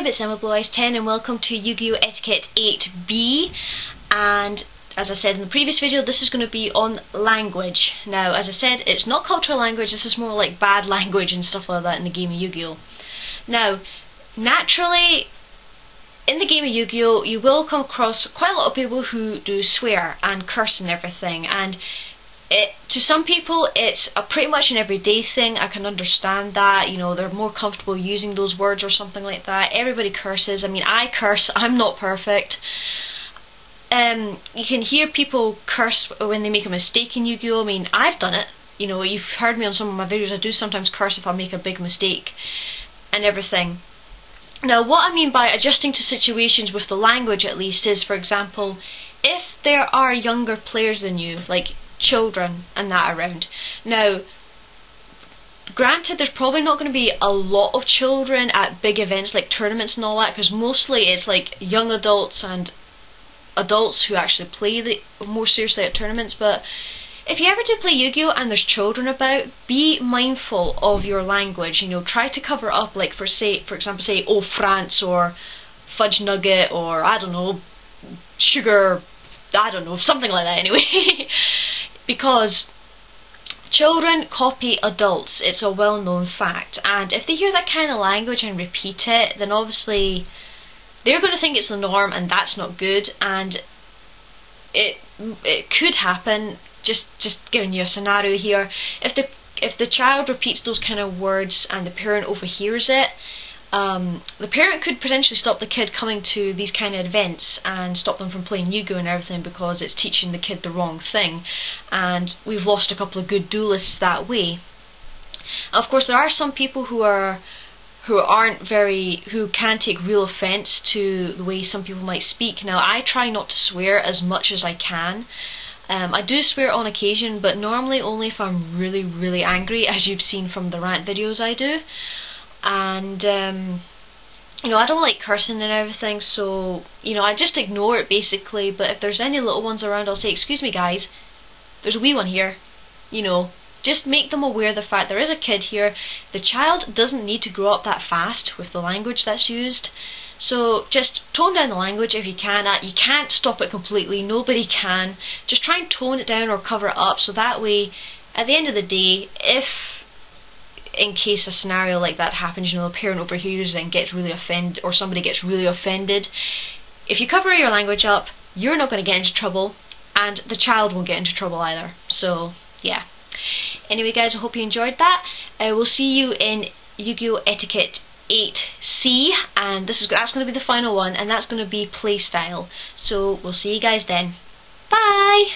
YouTube, it's Emma Blue Eyes 10 and welcome to Yu-Gi-Oh! Etiquette 8B. And as I said in the previous video, this is going to be on language. Now, as I said, it's not cultural language, this is more like bad language and stuff like that in the game of Yu-Gi-Oh! Now, naturally, in the game of Yu-Gi-Oh! You will come across quite a lot of people who do swear and curse and everything, and to some people it's pretty much an everyday thing. I can understand that, you know, they're more comfortable using those words or something like that. Everybody curses. I mean, I curse, I'm not perfect. You can hear people curse when they make a mistake in Yu-Gi-Oh! I mean, I've done it. You know, you've heard me on some of my videos, I do sometimes curse if I make a big mistake and everything. Now, what I mean by adjusting to situations with the language at least is, for example, if there are younger players than you, like children and that around. Now, granted, there's probably not going to be a lot of children at big events like tournaments and all that, because mostly it's like young adults and adults who actually play more seriously at tournaments. But if you ever do play Yu-Gi-Oh! And there's children about, be mindful of your language. You know, try to cover up, like for example, say "Oh France" or "Fudge Nugget" or I don't know, "Sugar," I don't know, something like that anyway. Because children copy adults, it's a well-known fact, and if they hear that kind of language and repeat it, then obviously they're going to think it's the norm, and that's not good. And it could happen. Just giving you a scenario here. If the child repeats those kind of words and the parent overhears it, the parent could potentially stop the kid coming to these kind of events and stop them from playing Yu-Gi-Oh! And everything, because it's teaching the kid the wrong thing, and we've lost a couple of good duelists that way. Of course, there are some people who can take real offence to the way some people might speak. Now, I try not to swear as much as I can. I do swear on occasion, but normally only if I'm really, really angry, as you've seen from the rant videos I do. And you know, I don't like cursing and everything, so you know, I just ignore it basically. But if there's any little ones around, I'll say, "Excuse me guys, there's a wee one here," you know. Just make them aware of the fact there is a kid here. The child doesn't need to grow up that fast with the language that's used. So just tone down the language if you can. You can't stop it completely, nobody can. Just try and tone it down or cover it up, so that way at the end of the day, if in case a scenario like that happens, you know, the parent overhears and gets really offended, or somebody gets really offended, if you cover your language up, you're not going to get into trouble, and the child won't get into trouble either. So yeah. Anyway guys, I hope you enjoyed that. We'll see you in Yu-Gi-Oh! Etiquette 8C, and that's going to be the final one, and that's going to be playstyle. So we'll see you guys then. Bye!